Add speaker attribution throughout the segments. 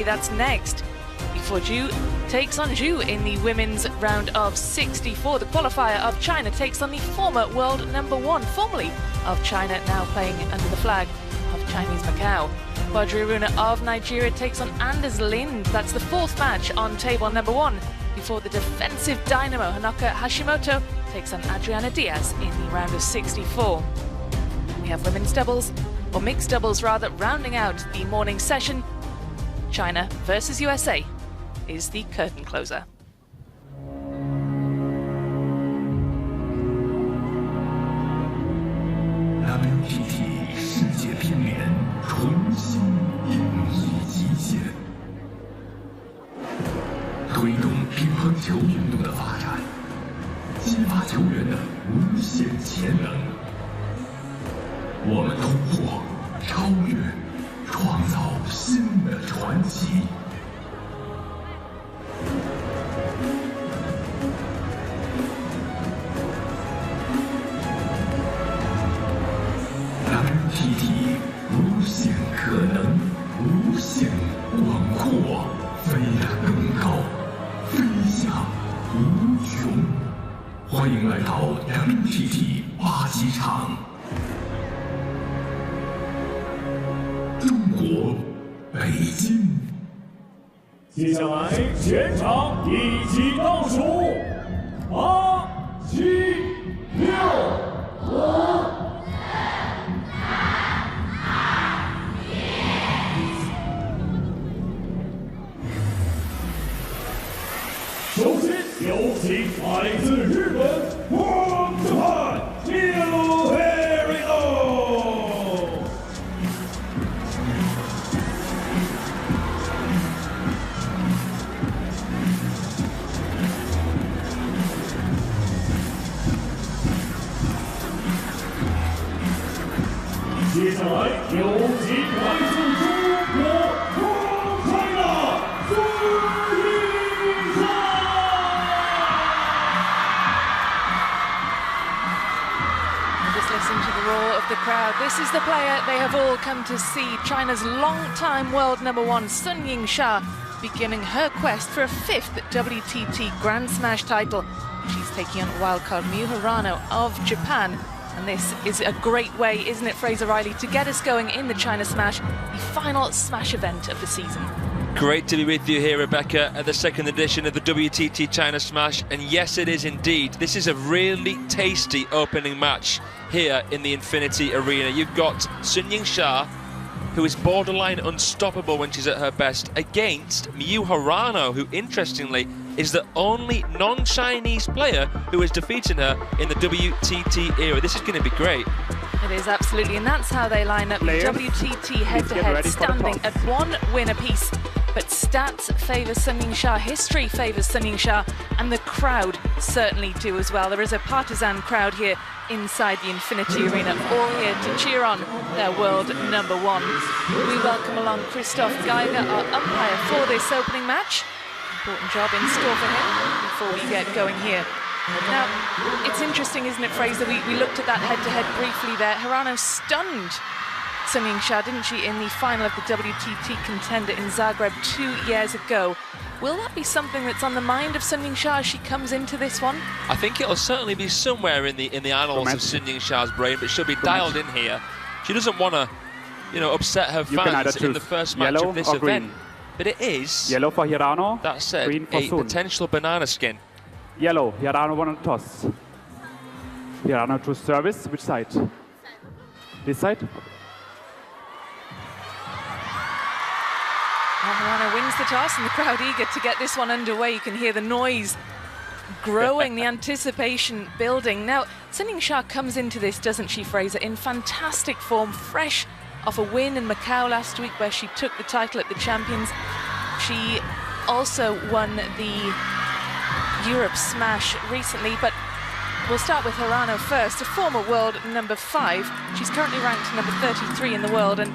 Speaker 1: that's next. Before Zhu takes on Zhu in the women's round of 64. The qualifier of China takes on the former world #1, formerly of China, now playing under the flag of Chinese Macau. Hirano of Nigeria takes on Anders Lind. That's the 4th match on table #1 before the defensive dynamo Hanaka Hashimoto takes on Adriana Diaz in the round of 64. We have women's doubles, or mixed doubles rather, rounding out the morning session. China versus USA is the curtain closer.
Speaker 2: WTT 世界乒联重新定义极限，推动乒乓球运动的发展，激发球员的无限潜能。我们突破、超越，创造新的传奇。WTT 无限可能，无限广阔，飞得更高，飞向无穷。欢迎来到 WTT 巴西场。中国北京。
Speaker 3: 接下来全场一起倒数，8、7、6、5。首先有请来自日本光之汉HIRANO。接下来有请来自中国光彩的
Speaker 1: Listen to the roar of the crowd. This is the player they have all come to see. China's long-time world #1, Sun Yingsha, beginning her quest for a 5th WTT Grand Smash title. She's taking on wildcard HIRANO of Japan. And this is a great way, isn't it, Fraser Riley, to get us going in the China Smash, the final Smash event of the season.
Speaker 4: Great to be with you here, Rebecca, at the 2nd edition of the WTT China Smash. And yes, it is indeed. This is a really tasty opening match here in the Infinity Arena. You've got Sun Yingsha, who is borderline unstoppable when she's at her best, against HIRANO, who, interestingly, is the only non-Chinese player who has defeated her in the WTT era. This is going to be great.
Speaker 1: It is, absolutely, and that's how they line up. The WTT head-to-head standing at 1 win apiece. But stats favour Sun Yingsha, history favours Sun Yingsha, and the crowd certainly do as well. There is a partisan crowd here inside the Infinity Arena, all here to cheer on their world #1. We welcome along Christoph Geiger, our umpire for this opening match. Important job in store for him before we get going here. Now, it's interesting, isn't it, Fraser? We looked at that head-to-head briefly there. HIRANO stunned Sun Yingsha, didn't she, in the final of the WTT contender in Zagreb 2 years ago. Will that be something that's on the mind of Sun Yingsha as she comes into this one?
Speaker 4: I think it'll certainly be somewhere in the annals of Sun Yingsha's brain, but she'll be dialed in here. She doesn't want to, upset her fans in the first match of this event. But it is,
Speaker 5: yellow for HIRANO,
Speaker 4: that said,
Speaker 5: green for
Speaker 4: a
Speaker 5: Sun.
Speaker 4: potential banana skin.
Speaker 5: Yellow, HIRANO won a toss. HIRANO to service, which side? This side?
Speaker 1: HIRANO wins the toss, and the crowd eager to get this one underway. You can hear the noise growing, the anticipation building. Now, Sun Yingsha comes into this, doesn't she, Fraser, in fantastic form, fresh off a win in Macau last week where she took the title at the Champions. She also won the Europe Smash recently, but we'll start with HIRANO first, a former world #5. She's currently ranked number 33 in the world, and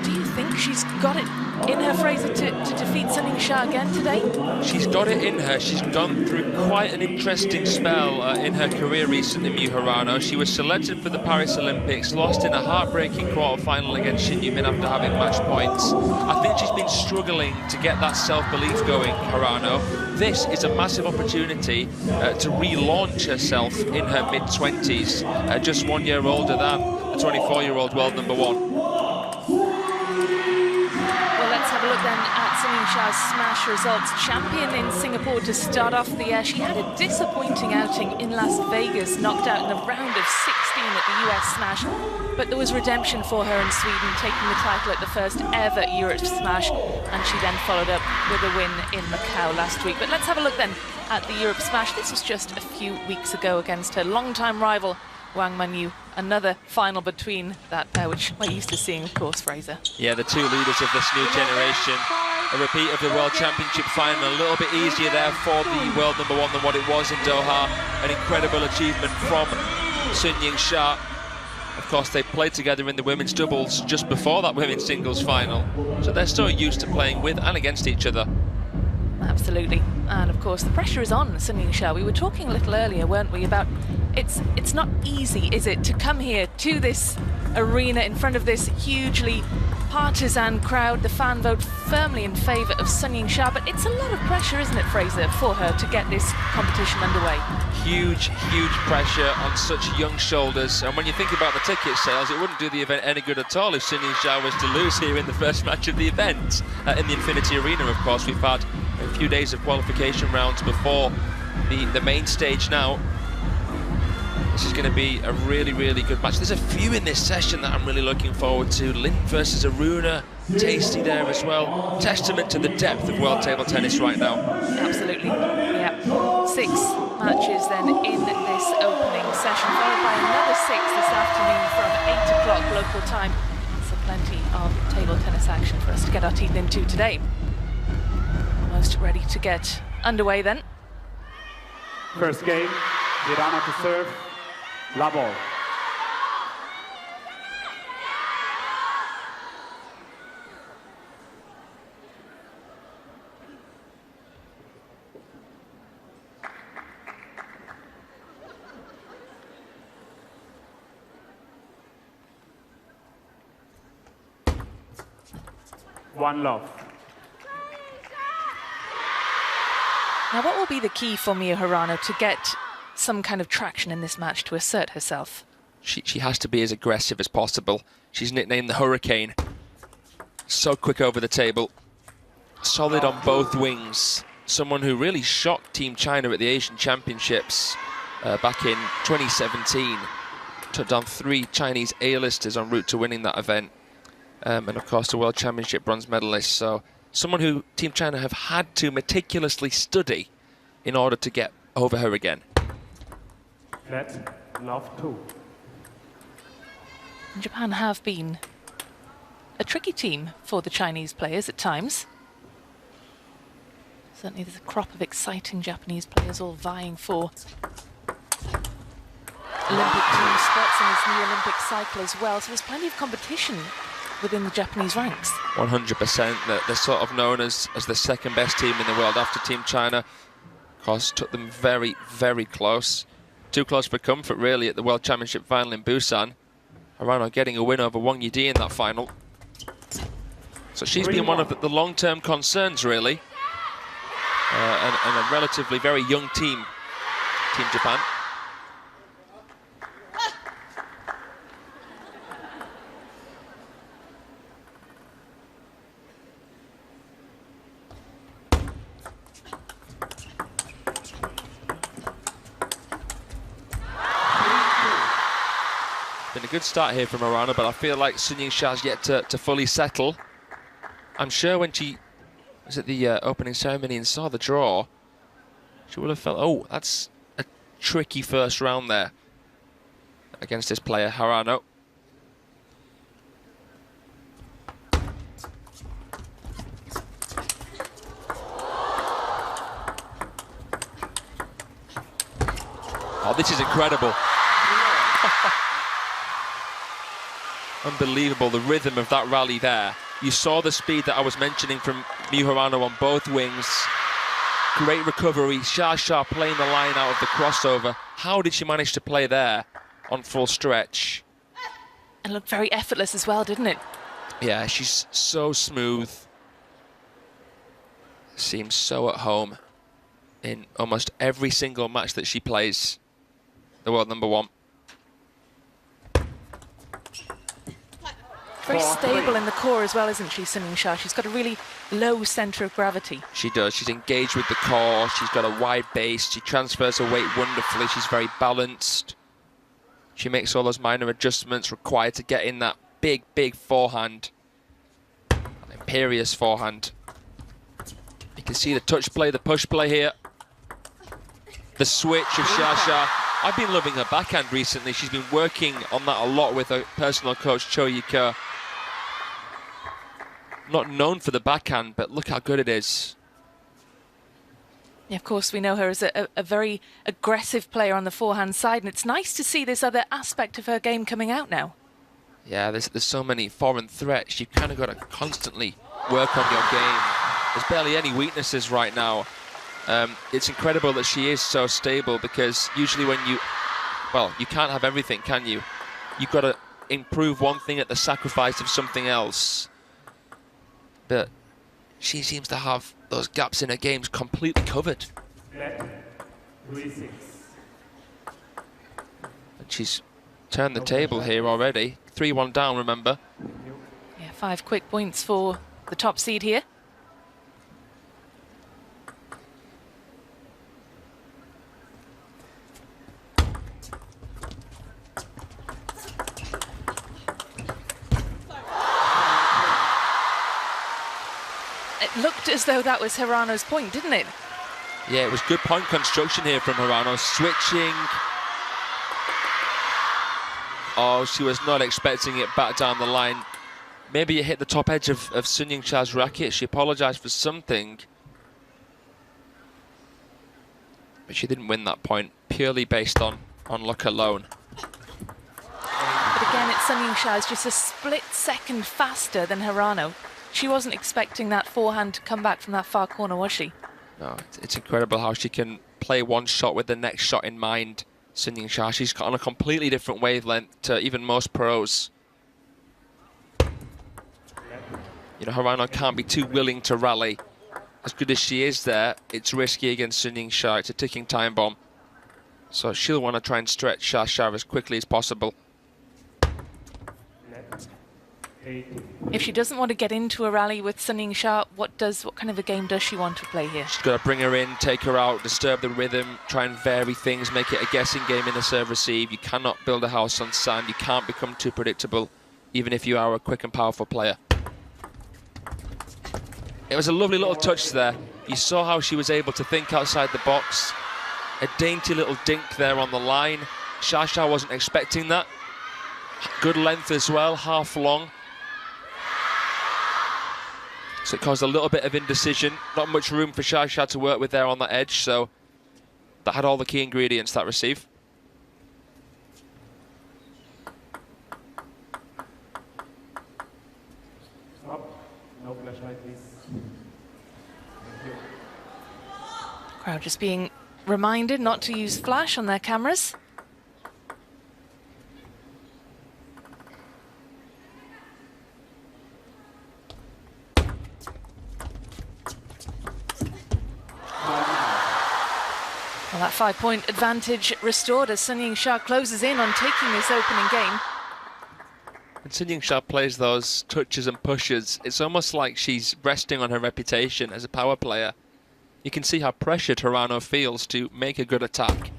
Speaker 1: do you think she's got it in her, Fraser, to defeat Sun Yingsha again today?
Speaker 4: She's got it in her. She's gone through quite an interesting spell in her career recently, Miyu Hirano. She was selected for the Paris Olympics, lost in a heartbreaking quarter-final against Shin Yumin after having match points. I think she's been struggling to get that self-belief going, Hirano. This is a massive opportunity to relaunch herself in her mid-20s, just 1 year older than the 24-year-old world number one.
Speaker 1: Let's have a look then at Sun Yingsha's smash results. Champion in Singapore to start off the year. She had a disappointing outing in Las Vegas, knocked out in the round of 16 at the US Smash. But there was redemption for her in Sweden, taking the title at the first ever Europe Smash. And she then followed up with a win in Macau last week. But let's have a look then at the Europe Smash. This was just a few weeks ago against her longtime rival, Wang Manyu. Another final between that pair, which we're used to seeing, of course, Fraser.
Speaker 4: Yeah, the two leaders of this new generation. A repeat of the World Championship final, a little bit easier there for the world number one than what it was in Doha. An incredible achievement from Sun Yingsha. Of course, they played together in the women's doubles just before that women's singles final. So they're so used to playing with and against each other.
Speaker 1: Absolutely. And of course, the pressure is on Sun Yingsha. We were talking a little earlier, weren't we, about it's not easy, is it, to come here to this arena in front of this hugely partisan crowd, the fan vote firmly in favour of Sun Yingsha, but it's a lot of pressure, isn't it, Fraser, for her to get this competition underway?
Speaker 4: Huge, huge pressure on such young shoulders, and when you think about the ticket sales, it wouldn't do the event any good at all if Sun Yingsha was to lose here in the first match of the event. In the Infinity Arena, of course, we've had a few days of qualification rounds before the main stage now. This is going to be a really, really good match. There's a few in this session that I'm really looking forward to. Lin versus Aruna, tasty there as well. Testament to the depth of world table tennis right now.
Speaker 1: Absolutely, yeah. 6 matches then in this opening session, followed by another 6 this afternoon from 8 o'clock local time. So plenty of table tennis action for us to get our teeth into today. Almost ready to get underway then.
Speaker 5: First game, Hirano to serve. La ball. One love.
Speaker 1: Now, what will be the key for Miyu Hirano to get some kind of traction in this match to assert herself?
Speaker 4: She has to be as aggressive as possible. She's nicknamed the Hurricane. So quick over the table. Solid on both wings. Someone who really shocked Team China at the Asian Championships back in 2017. Took down 3 Chinese A-listers en route to winning that event. And of course the World Championship bronze medalist. So someone who Team China have had to meticulously study in order to get over her again.
Speaker 5: Let's love 2.
Speaker 1: Japan have been a tricky team for the Chinese players at times. Certainly there's a crop of exciting Japanese players all vying for Olympic team spots in this new Olympic cycle as well. So there's plenty of competition within the Japanese ranks.
Speaker 4: 100%. They're sort of known as the second best team in the world after Team China. Of course, took them very, very close. Too close for comfort, really, at the World Championship final in Busan. Hirano getting a win over Wang Yidi in that final. So she's been one of the long-term concerns, really. And a relatively very young team, Team Japan. Been a good start here from Hirano, but I feel like Sun Yingsha's yet to fully settle. I'm sure when she was at the opening ceremony and saw the draw, she would have felt, oh, that's a tricky first round there against this player, Hirano. Oh, this is incredible. Unbelievable, the rhythm of that rally there. You saw the speed that I was mentioning from Miu Hirano on both wings. Great recovery. Xia playing the line out of the crossover. How did she manage to play there on full stretch?
Speaker 1: And looked very effortless as well, didn't it?
Speaker 4: Yeah, she's so smooth. Seems so at home in almost every single match that she plays. The world number one.
Speaker 1: Very stable in the core as well, isn't she, Yingsha? She's got a really low centre of gravity.
Speaker 4: She does. She's engaged with the core. She's got a wide base. She transfers her weight wonderfully. She's very balanced. She makes all those minor adjustments required to get in that big, big forehand. An imperious forehand. You can see the touch play, the push play here. The switch of Xia. I've been loving her backhand recently. She's been working on that a lot with her personal coach, Cho Yi-ke. Not known for the backhand, but look how good it is.
Speaker 1: Yeah, of course, we know her as a very aggressive player on the forehand side, and it's nice to see this other aspect of her game coming out now.
Speaker 4: Yeah, there's so many foreign threats. You've kind of got to constantly work on your game. There's barely any weaknesses right now. It's incredible that she is so stable, because usually when you can't have everything, can you? You've got to improve one thing at the sacrifice of something else. But she seems to have those gaps in her games completely covered.
Speaker 5: 3-6.
Speaker 4: And she's turned the table here already. 3-1 down, remember?
Speaker 1: Yeah, 5 quick points for the top seed here. It looked as though that was Hirano's point, didn't it?
Speaker 4: Yeah, it was good point construction here from Hirano. Switching. Oh, she was not expecting it back down the line. Maybe it hit the top edge of Sun Yingsha's racket. She apologised for something. But she didn't win that point, purely based on luck alone.
Speaker 1: But again, it's Sun Yingsha is just a split second faster than Hirano. She wasn't expecting that forehand to come back from that far corner, was she?
Speaker 4: No, it's incredible how she can play one shot with the next shot in mind. Sun Yingsha, she's on a completely different wavelength to even most pros. You know, Hirano can't be too willing to rally. As good as she is there, it's risky against Sun Yingsha. It's a ticking time bomb. So she'll want to try and stretch Xia as quickly as possible.
Speaker 1: If she doesn't want to get into a rally with Sun Yingsha, what kind of a game does she want to play here?
Speaker 4: She's got to bring her in, take her out, disturb the rhythm, try and vary things, make it a guessing game in the serve-receive. You cannot build a house on sand. You can't become too predictable, even if you are a quick and powerful player. It was a lovely little touch there. You saw how she was able to think outside the box. A dainty little dink there on the line. Xia wasn't expecting that. Good length as well, half long. So it caused a little bit of indecision. Not much room for Xia to work with there on that edge, so that had all the key ingredients, that receive.
Speaker 5: Stop. No flashlight, please. Thank you.
Speaker 1: Crowd just being reminded not to use flash on their cameras. Well, that 5-point advantage restored as Sun Yingsha closes in on taking this opening game.
Speaker 4: When Sun Yingsha plays those touches and pushes, it's almost like she's resting on her reputation as a power player. You can see how pressured Hirano feels to make a good attack.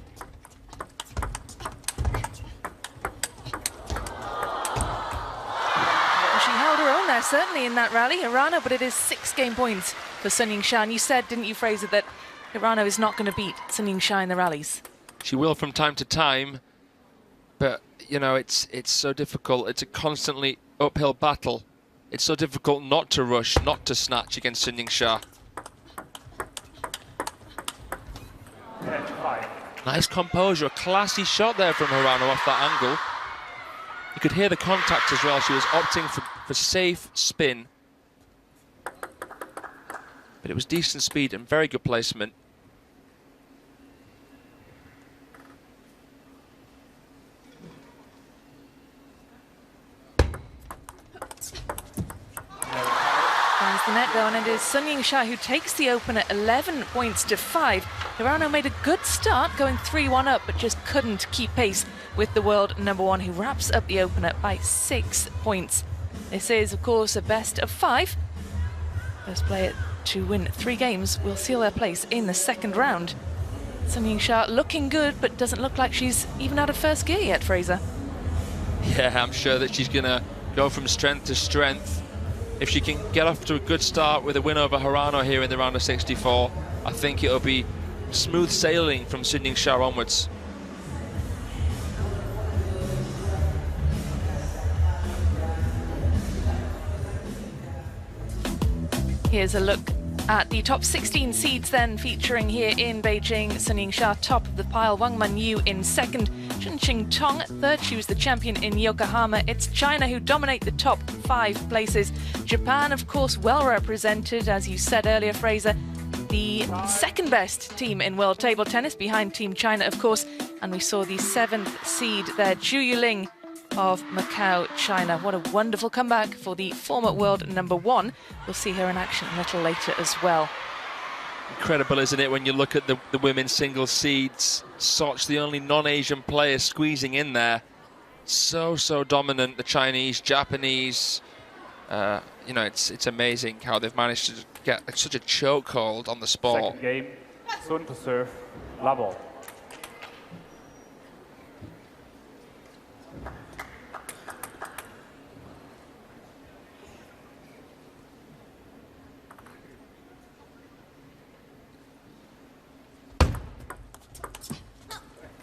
Speaker 1: Well, she held her own there, certainly, in that rally, Hirano, but it is 6 game points for Sun Yingsha. And you said, didn't you, Fraser, that Hirano is not going to beat Sun Yingsha in the rallies?
Speaker 4: She will from time to time, but, you know, it's so difficult. It's a constantly uphill battle. It's so difficult not to rush, not to snatch against Sun Yingsha. Nice composure, a classy shot there from Hirano off that angle. You could hear the contact as well. She was opting for safe spin but it was decent speed and very good placement.
Speaker 1: Finds the net though, and it is Sun Yingsha who takes the opener 11 points to 5. HIRANO made a good start, going 3-1 up, but just couldn't keep pace with the world number 1, who wraps up the opener by 6 points. This is, of course, a best of 5. First player to win 3 games will seal their place in the second round. Sun Yingsha looking good, but doesn't look like she's even out of first gear yet, Fraser.
Speaker 4: Yeah, I'm sure that she's going to go from strength to strength. If she can get off to a good start with a win over HIRANO here in the round of 64, I think it'll be smooth sailing from Sun Yingsha onwards.
Speaker 1: Here's a look at the top 16 seeds then, featuring here in Beijing. Sun Yingsha top of the pile, Wang Manyu in second, Chun Tong third. She was the champion in Yokohama. It's China who dominate the top 5 places. Japan, of course, well represented, as you said earlier, Fraser. The second best team in world table tennis, behind Team China, of course. And we saw the 7th seed there, Zhu Yuling of Macau, China. What a wonderful comeback for the former world number 1. We'll see her in action a little later as well.
Speaker 4: Incredible, isn't it, when you look at the women's single seeds? Soch, the only non-Asian player squeezing in there. So dominant, the Chinese, Japanese. You know, it's amazing how they've managed to get such a chokehold on the sport.
Speaker 5: Second game, Sun to serve, level.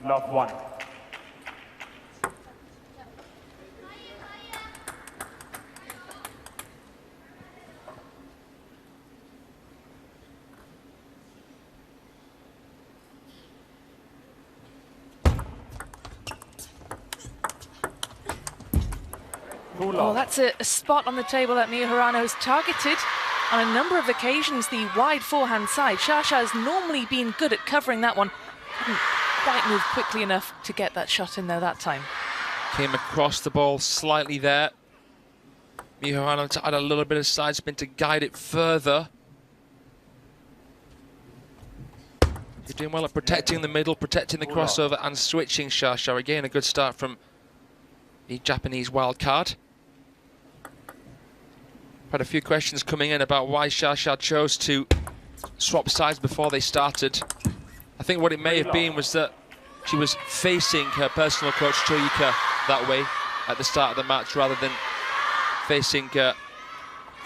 Speaker 5: Love 1.
Speaker 1: Oh, that's a spot on the table that Miyu HIRANO has targeted on a number of occasions, the wide forehand side. Xia has normally been good at covering that one. Couldn't quite move quickly enough to get that shot in there that time.
Speaker 4: Came across the ball slightly there. Miyu HIRANO to add a little bit of side spin to guide it further. You're doing well at protecting the middle, protecting the crossover and switching Xia. Again, a good start from the Japanese wild card. Had a few questions coming in about why Xia chose to swap sides before they started. I think what it may have been was that she was facing her personal coach Choyika that way at the start of the match, rather than facing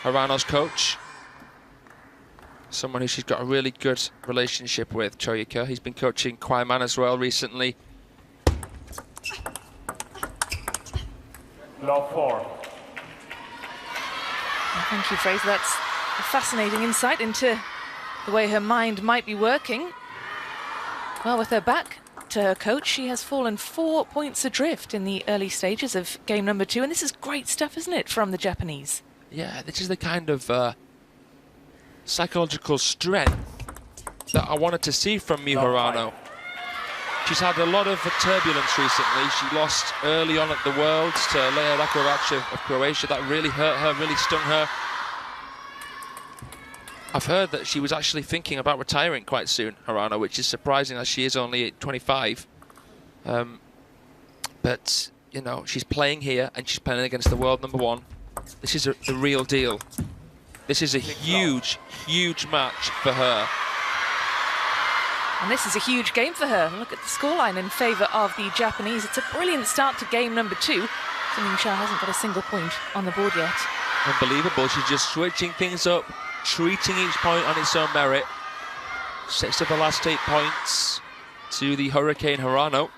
Speaker 4: HIRANO's coach. Someone who she's got a really good relationship with, Choyika. He's been coaching Kwai Man as well recently.
Speaker 5: Love 4.
Speaker 1: Thank you, Fraser. That's a fascinating insight into the way her mind might be working. Well, with her back to her coach, she has fallen 4 points adrift in the early stages of game number 2. And this is great stuff, isn't it, from the Japanese?
Speaker 4: Yeah, this is the kind of psychological strength that I wanted to see from Miyu HIRANO. She's had a lot of turbulence recently. She lost early on at the Worlds to Lea Rakovac of Croatia. That really hurt her, really stung her. I've heard that she was actually thinking about retiring quite soon, HIRANO, which is surprising as she is only 25. But, you know, she's playing here and she's playing against the world number 1. This is the real deal. This is a huge, huge match for her.
Speaker 1: And this is a huge game for her. Look at the scoreline in favour of the Japanese. It's a brilliant start to game number 2. Sun Yingsha hasn't got a single point on the board yet.
Speaker 4: Unbelievable. She's just switching things up, treating each point on its own merit. 6 of the last 8 points to the Hurricane HIRANO.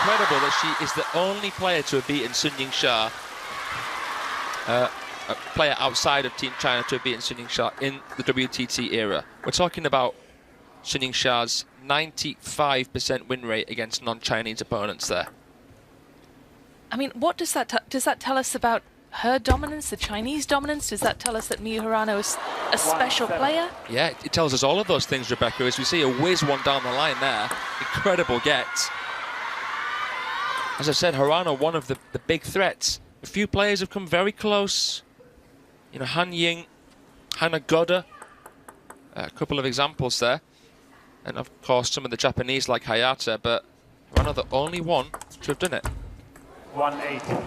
Speaker 4: Incredible that she is the only player to have beaten Sun Yingsha, a player outside of Team China to have beaten Sun Yingsha in the WTT era. We're talking about Sun Yingsha's 95% win rate against non-Chinese opponents there.
Speaker 1: I mean, what does that tell us about her dominance, the Chinese dominance? Does that tell us that Miyu Hirano is a special player?
Speaker 4: Yeah, it tells us all of those things, Rebecca, as we see a whiz one down the line there. Incredible get. As I said, Hirano, one of the big threats. A few players have come very close. You know, Han Ying, Hana Goda, a couple of examples there. And of course, some of the Japanese like Hayata, but Hirano the only one to have done it.
Speaker 5: 1-8.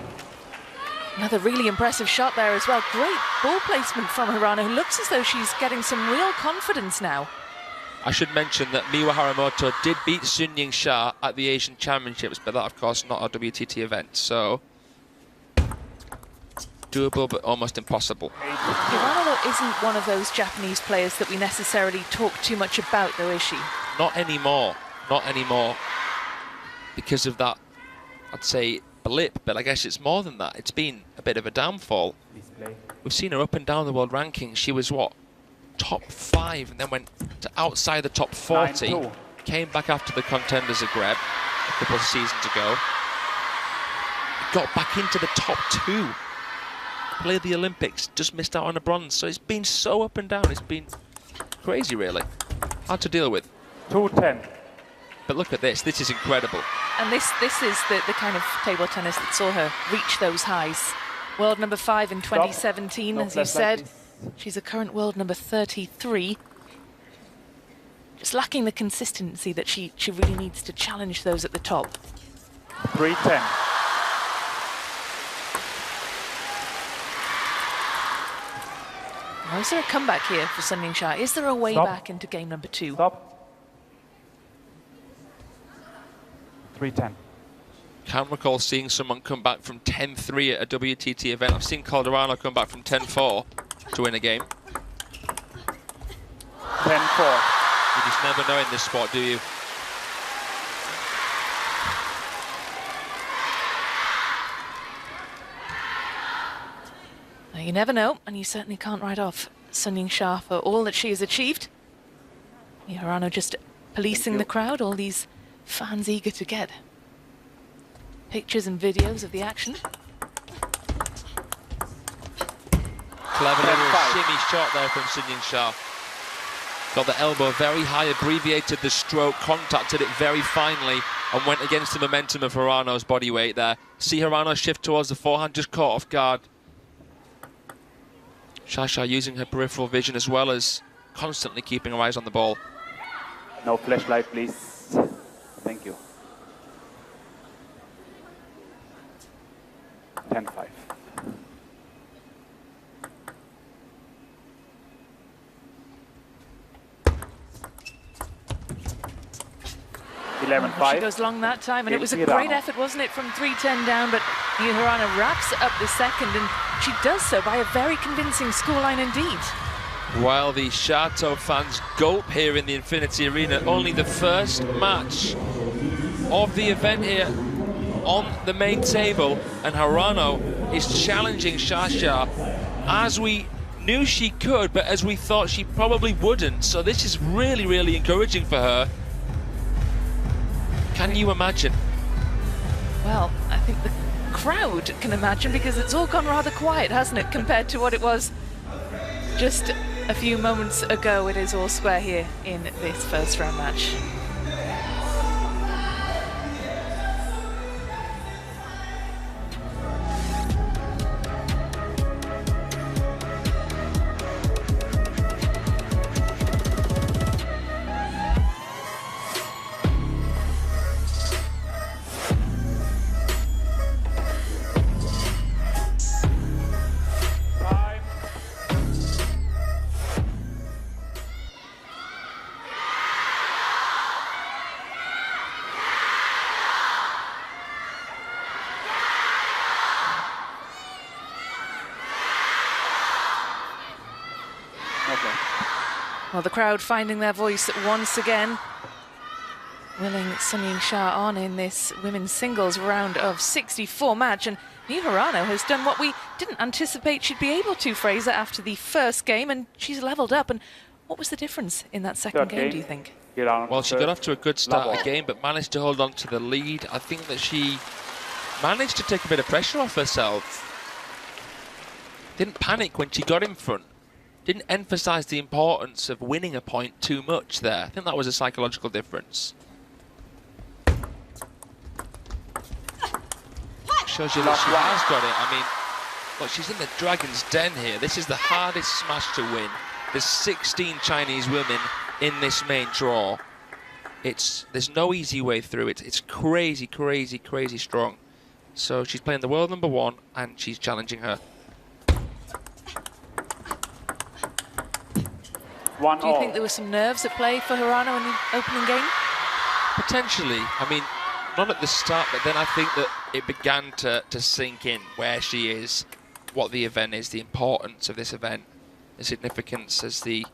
Speaker 1: Another really impressive shot there as well. Great ball placement from Hirano, who looks as though she's getting some real confidence now.
Speaker 4: I should mention that Miwa Haramoto did beat Sun Yingsha at the Asian Championships, but that, of course, not a WTT event, so doable but almost impossible.
Speaker 1: Hirano isn't one of those Japanese players that we necessarily talk too much about, though, is she?
Speaker 4: Not anymore. Not anymore. Because of that, I'd say, blip, but I guess it's more than that. It's been a bit of a downfall. We've seen her up and down the world rankings. She was, what, top 5 and then went to outside the top 40.
Speaker 5: 9-2.
Speaker 4: Came back after the Contenders Zagreb a couple of seasons ago. Got back into the top 2. Played the Olympics, just missed out on a bronze. So it's been so up and down. It's been crazy, really. Hard to deal with.
Speaker 5: 2-10.
Speaker 4: But look at this. This is incredible.
Speaker 1: And this is the kind of table tennis that saw her reach those highs. World number 5 in 2017, as you said. She's a current world number 33. Just lacking the consistency that she really needs to challenge those at the top.
Speaker 5: 3-10.
Speaker 1: Now, is there a comeback here for Sun Yingsha? Is there a way
Speaker 5: Stop.
Speaker 1: back into game number 2?
Speaker 5: Stop. 3-10.
Speaker 4: Can't recall seeing someone come back from 10-3 at a WTT event. I've seen Calderano come back from 10-4 to win a game.
Speaker 5: 10-4.
Speaker 4: You just never know in this sport, do you?
Speaker 1: Now, you never know, and you certainly can't write off Sun Yingsha for all that she has achieved. Hirano just policing the crowd, all these fans eager to get pictures and videos of the action.
Speaker 4: Clever little shimmy shot there from Sun Yingsha. Got the elbow very high, abbreviated the stroke, contacted it very finely, and went against the momentum of Hirano's body weight there. See Hirano shift towards the forehand, just caught off guard. Shasha using her peripheral vision as well as constantly keeping her eyes on the ball.
Speaker 5: No flashlight, please. Thank you. 10-5. 11-5.
Speaker 1: She goes long that time, and it was a great effort, wasn't it, from 3-10 down, but Hirano wraps up the second, and she does so by a very convincing scoreline indeed.
Speaker 4: While the Shato fans gulp here in the Infinity Arena, only the first match of the event here on the main table, and Hirano is challenging Shasha as we knew she could, but as we thought she probably wouldn't. So this is really, really encouraging for her. Can you imagine?
Speaker 1: Well, I think the crowd can imagine, because it's all gone rather quiet, hasn't it, compared to what it was just a few moments ago. It is all square here in this first round match. Well, the crowd finding their voice once again, willing Sun Yingsha on in this women's singles round of 64 match. And Miyu Hirano has done what we didn't anticipate she'd be able to, Fraser, after the first game, and she's leveled up. And What was the difference in that second game, do you think?
Speaker 4: Well, she got off to a good start again, but managed to hold on to the lead. I think that she managed to take a bit of pressure off herself. Didn't panic when she got in front. Didn't emphasize the importance of winning a point too much there. I think that was a psychological difference. Shows you that she has got it. I mean, look, she's in the Dragon's Den here. This is the hardest smash to win. There's 16 Chinese women in this main draw. There's no easy way through it. It's crazy, crazy, crazy strong. So she's playing the world number 1 and she's challenging her.
Speaker 1: Do you think there were some nerves at play for HIRANO in the opening game?
Speaker 4: Potentially. I mean, not at the start, but then I think that it began to sink in where she is, what the event is, the importance of this event, the significance as the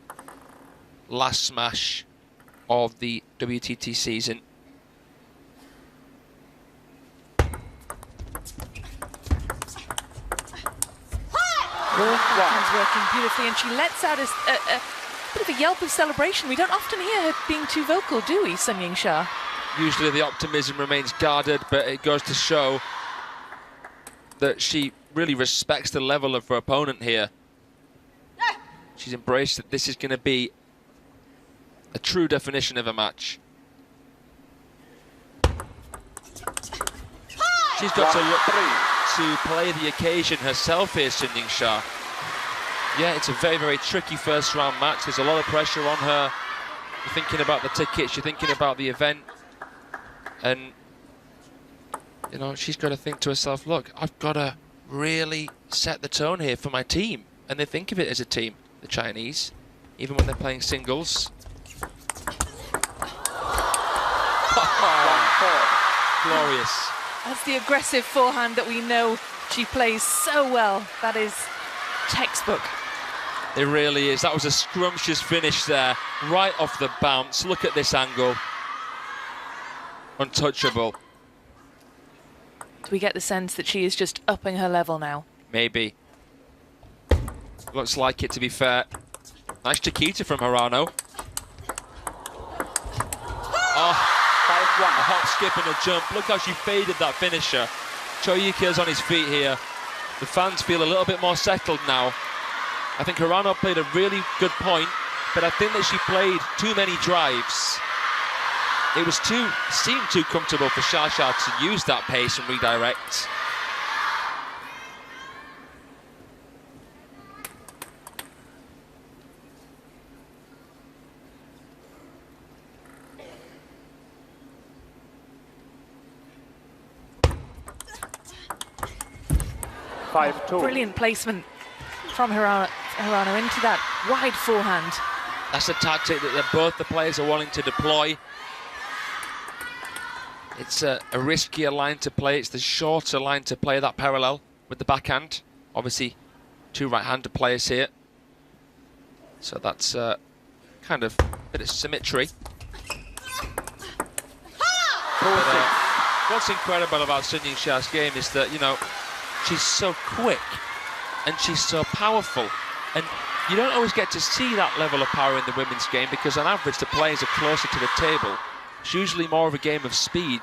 Speaker 4: last smash of the WTT season.
Speaker 1: Hands working beautifully, and she lets out a bit of a yelp of celebration. We don't often hear her being too vocal, do we, Sun Yingsha?
Speaker 4: Usually the optimism remains guarded, but it goes to show that she really respects the level of her opponent here. She's embraced that this is going to be a true definition of a match. She's got to look to play the occasion herself here, Sun Yingsha. Yeah, it's a very, very tricky first round match. There's a lot of pressure on her. You're thinking about the tickets, you're thinking about the event. And, you know, she's got to think to herself, look, I've got to really set the tone here for my team. And they think of it as a team, the Chinese, even when they're playing singles. Glorious.
Speaker 1: That's the aggressive forehand that we know she plays so well. That is textbook.
Speaker 4: It really is. That was a scrumptious finish there, right off the bounce. Look at this angle. Untouchable.
Speaker 1: Do we get the sense that she is just upping her level now?
Speaker 4: Maybe. Looks like it, to be fair. Nice Chiquita from HIRANO. Oh, a hop, skip and a jump. Look how she faded that finisher. Choyuki's on his feet here. The fans feel a little bit more settled now. I think HIRANO played a really good point, but I think that she played too many drives. It seemed too comfortable for Xia to use that pace and redirect.
Speaker 1: Brilliant placement from HIRANO into that wide forehand.
Speaker 4: That's a tactic that both the players are wanting to deploy. It's a riskier line to play. It's the shorter line to play, that parallel with the backhand. Obviously, two right-handed players here. So that's kind of a bit of symmetry. But, what's incredible about Sun Yingsha's game is that, you know, she's so quick and she's so powerful. And you don't always get to see that level of power in the women's game because on average the players are closer to the table. It's usually more of a game of speed,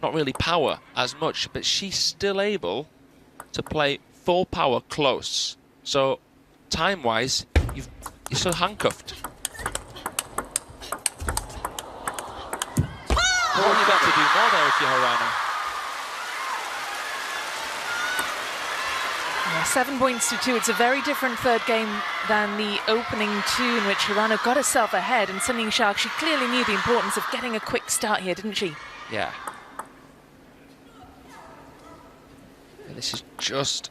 Speaker 4: not really power as much, but she's still able to play full power close. So time-wise, you're still handcuffed. What you got to do more there if you're HIRANO?
Speaker 1: Yeah, 7 points to 2. It's a very different third game than the opening two in which HIRANO got herself ahead, and Sun Yingsha, she clearly knew the importance of getting a quick start here, didn't she?
Speaker 4: Yeah. And this is just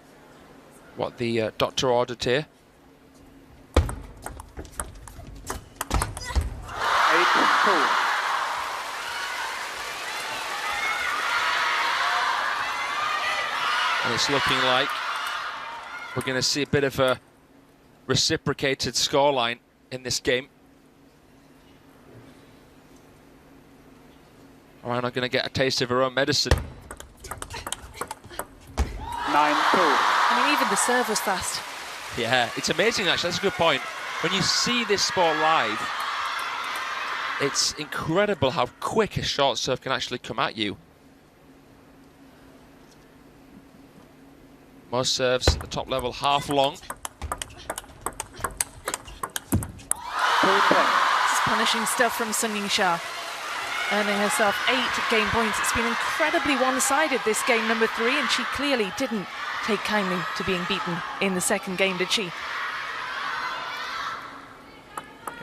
Speaker 4: what the doctor ordered here.
Speaker 5: 8-2.
Speaker 4: And it's looking like we're going to see a bit of a reciprocated scoreline in this game. HIRANO going to get a taste of her own medicine.
Speaker 5: 9-2.
Speaker 1: I mean, even the serve was fast.
Speaker 4: Yeah, it's amazing actually, that's a good point. When you see this sport live, it's incredible how quick a short serve can actually come at you. Most serves at the top level half long.
Speaker 1: This is punishing stuff from Sun Yingsha, earning herself 8 game points. It's been incredibly one-sided, this game number 3, and she clearly didn't take kindly to being beaten in the second game, did she?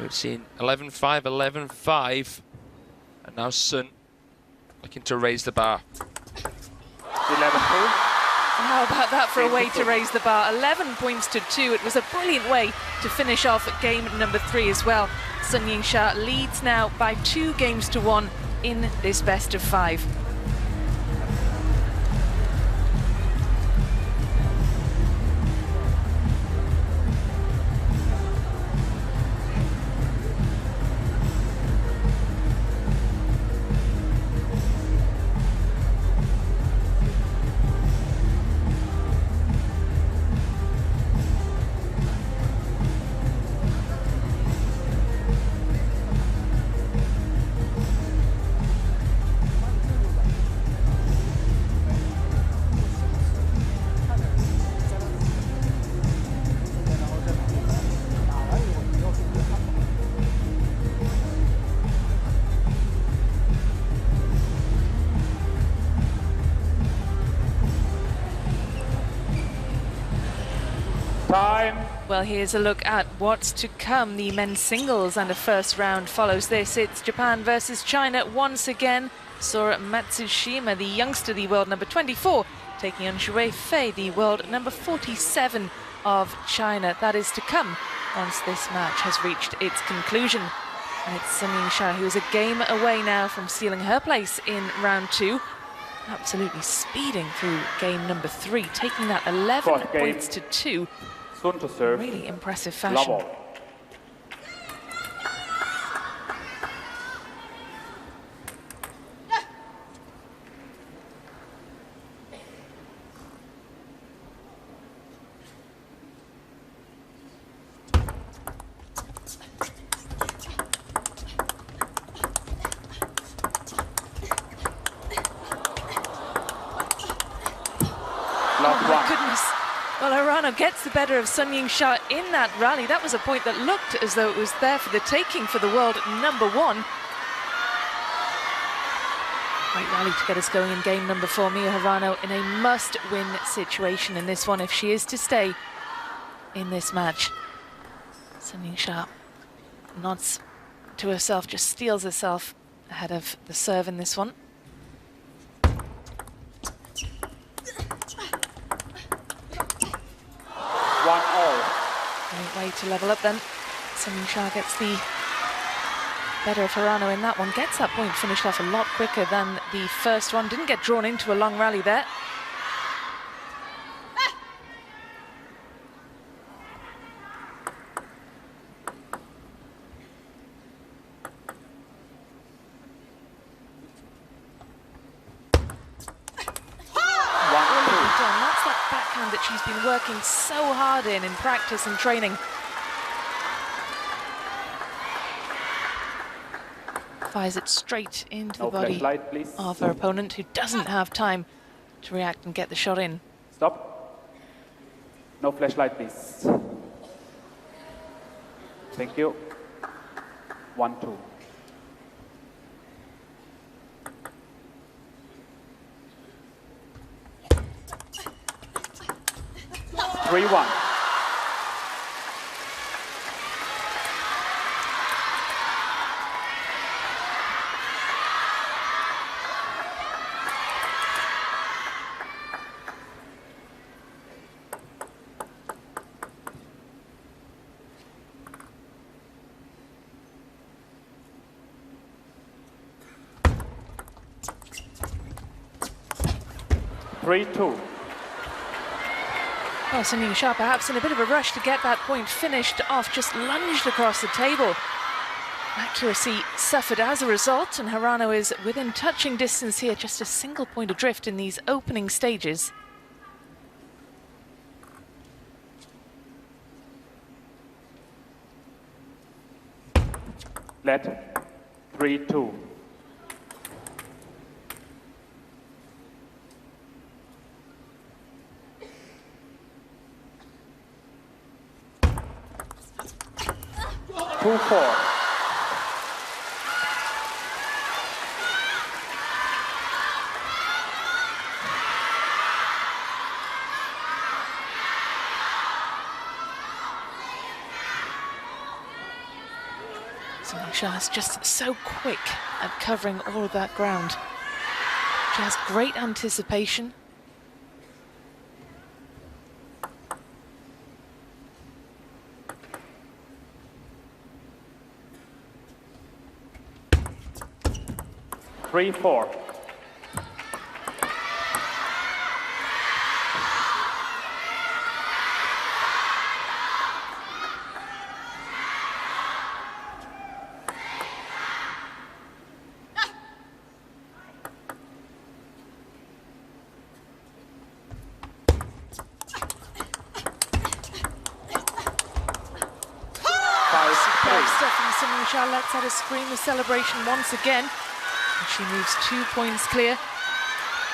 Speaker 4: We've seen 11-5, 11-5, and now Sun looking to raise the bar.
Speaker 5: 11-2.
Speaker 1: How about that for a way to raise the bar? 11 points to 2. It was a brilliant way to finish off game number 3 as well. Sun Yingsha leads now by 2 games to 1 in this best of 5.
Speaker 5: Time.
Speaker 1: Well, here's a look at what's to come. The men's singles and a first round follows this. It's Japan versus China once again. Sora Matsushima, the youngster, the world number 24, taking on Shui Fei, the world number 47 of China. That is to come once this match has reached its conclusion. And it's Sun Yingsha, who is a game away now from sealing her place in round 2. Absolutely speeding through game number 3, taking that 11 points to 2.
Speaker 5: Sun to serve.
Speaker 1: Really impressive fashion.
Speaker 5: Level.
Speaker 1: Oh my goodness. Well, HIRANO gets the better of Sun Yingsha in that rally. That was a point that looked as though it was there for the taking for the world number 1. Great rally to get us going in game number 4. Mia HIRANO in a must-win situation in this one if she is to stay in this match. Sun Yingsha nods to herself, just steals herself ahead of the serve in this one. Great way to level up then. Sun Yingsha gets the better of HIRANO in that one. Gets that point finished off a lot quicker than the first one. Didn't get drawn into a long rally there. That she's been working so hard in practice and training. Fires it straight into the body of her opponent, who doesn't have time to react and get the shot in.
Speaker 5: Stop. No flashlight, please. Thank you. 1-2. 3-1.
Speaker 1: Well, Sun Yingsha perhaps in a bit of a rush to get that point finished off, just lunged across the table. Accuracy suffered as a result, and HIRANO is within touching distance here, just a single point adrift in these opening stages.
Speaker 5: Let 3-2. Two, 4.
Speaker 1: Yingsha is just so quick at covering all of that ground. She has great anticipation.
Speaker 5: Three, 4.
Speaker 1: Yingsha lets out a scream of celebration once again. And she moves 2 points clear.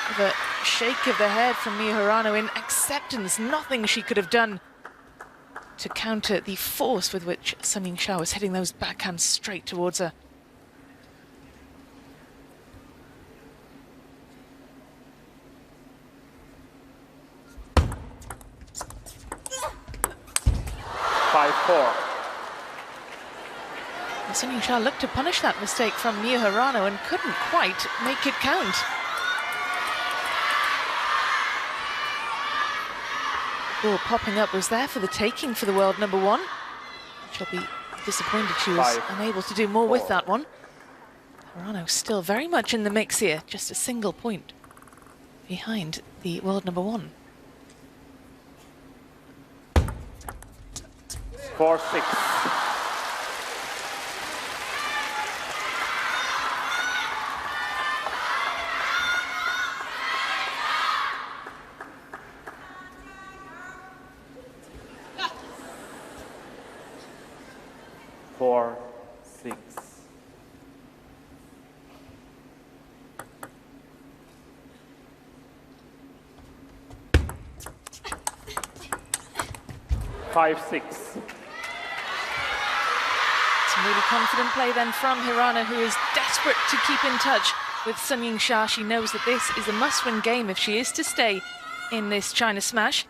Speaker 1: With a shake of the head from Mia HIRANO in acceptance. Nothing she could have done to counter the force with which Yingsha was hitting those backhands straight towards her. Yingsha looked to punish that mistake from Mia HIRANO and couldn't quite make it count. Ball popping up was there for the taking for the world number one. She'll be disappointed she was unable to do more with that one. HIRANO still very much in the mix here, just a single point behind the world number one.
Speaker 5: 4-6. Some
Speaker 1: really confident play then from HIRANO, who is desperate to keep in touch with Yingsha. She knows that this is a must-win game if she is to stay in this China Smash.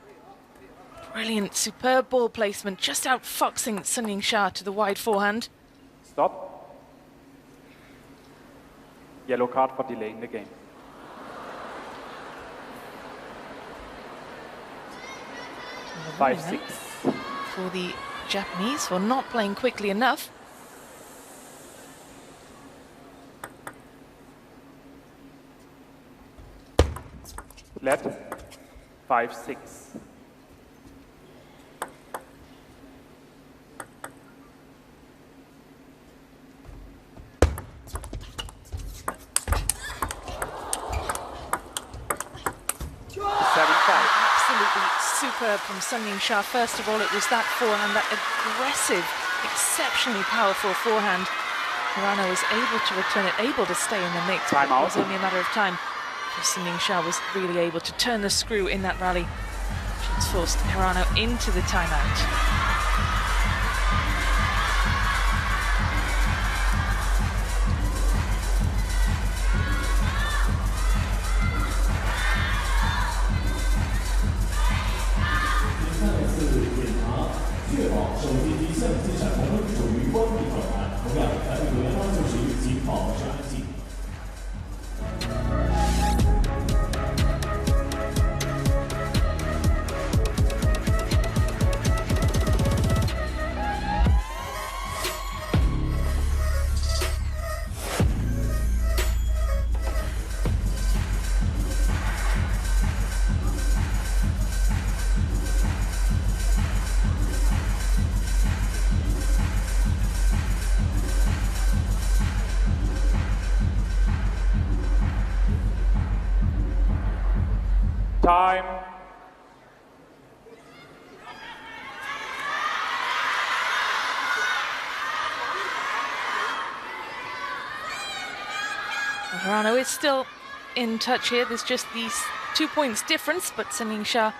Speaker 1: Brilliant, superb ball placement, just outfoxing Yingsha to the wide forehand.
Speaker 5: Stop. Yellow card for delaying the game. Five, 6.
Speaker 1: For the Japanese for not playing quickly enough.
Speaker 5: Let 5-6.
Speaker 1: Absolutely superb from Yingsha. First of all, it was that forehand, that aggressive, exceptionally powerful forehand. HIRANO was able to return it, able to stay in the mix. It was only a matter of time. Yingsha was really able to turn the screw in that rally. She's forced HIRANO into the timeout.
Speaker 5: Time.
Speaker 1: Hirano is still in touch here. There's just these 2 points difference, but Sun Yingsha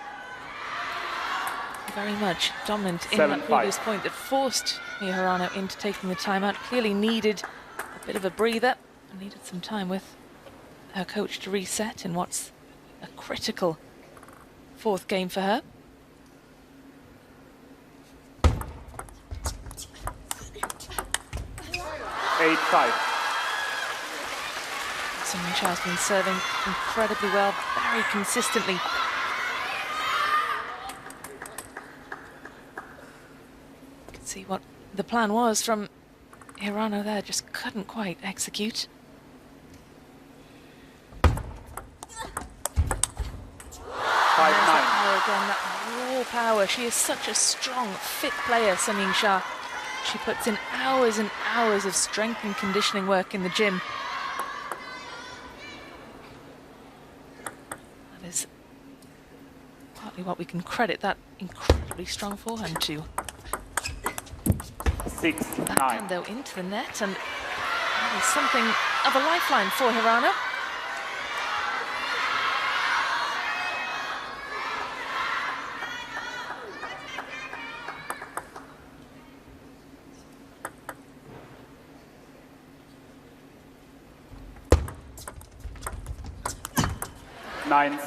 Speaker 1: very much dominant in that previous point that forced Hirano into taking the timeout. Clearly needed a bit of a breather and needed some time with her coach to reset in what's a critical fourth game for her. Sun Yingsha has been serving incredibly well, very consistently. See what the plan was from Hirano there, just couldn't quite execute. Power again, that raw power. She is such a strong, fit player, Sun Yingsha. She puts in hours and hours of strength and conditioning work in the gym. That is partly what we can credit that incredibly strong forehand to.
Speaker 5: 6-9.
Speaker 1: Backhand though into the net, and that is something of a lifeline for Hirano.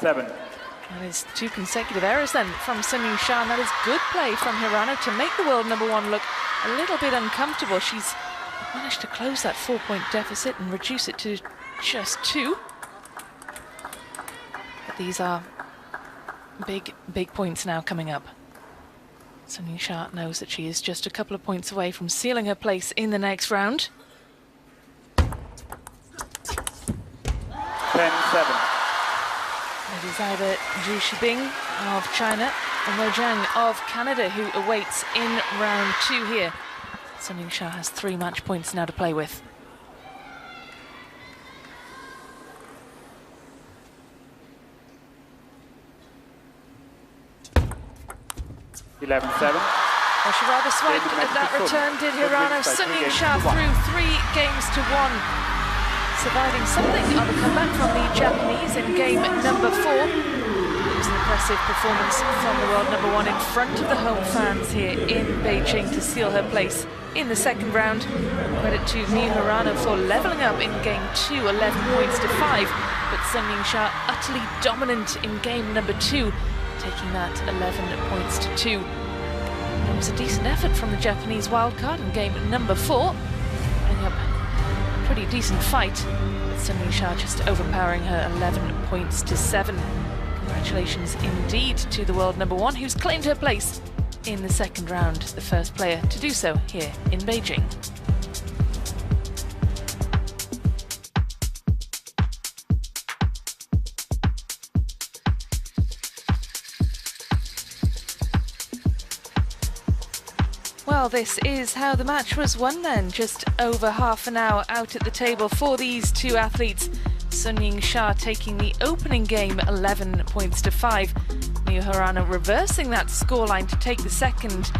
Speaker 1: That is 2 consecutive errors then from Sun Yingsha, and that is good play from Hirano to make the world number 1 look a little bit uncomfortable. She's managed to close that 4-point deficit and reduce it to just 2. But these are big points now coming up. Sun Yingsha knows that she is just a couple of points away from sealing her place in the next round.
Speaker 5: 10-7.
Speaker 1: It is either Zhu Shibing of China or Mo Zhang of Canada who awaits in round 2 here. Sun Yingsha has 3 match points now to play with.
Speaker 5: Well,
Speaker 1: she rather swiped at that return, did Hirano. Sun Yingsha through 3 games to 1. Surviving something of a comeback from the Japanese in game number 4. It was an impressive performance from the world number 1 in front of the home fans here in Beijing to seal her place in the second round. Credit to Miyu Hirano for levelling up in game 2, 11 points to 5. But Sun Yingsha utterly dominant in game number 2, taking that 11 points to 2. It was a decent effort from the Japanese wildcard in game number 4, putting up a pretty decent fight, with Sun Yingsha just overpowering her 11 points to 7. Congratulations indeed to the world number 1, who's claimed her place in the second round, the first player to do so here in Beijing. Well, this is how the match was won then. Just over half an hour out at the table for these 2 athletes. Sun Yingsha taking the opening game 11 points to 5. Miyu Hirano reversing that scoreline to take the second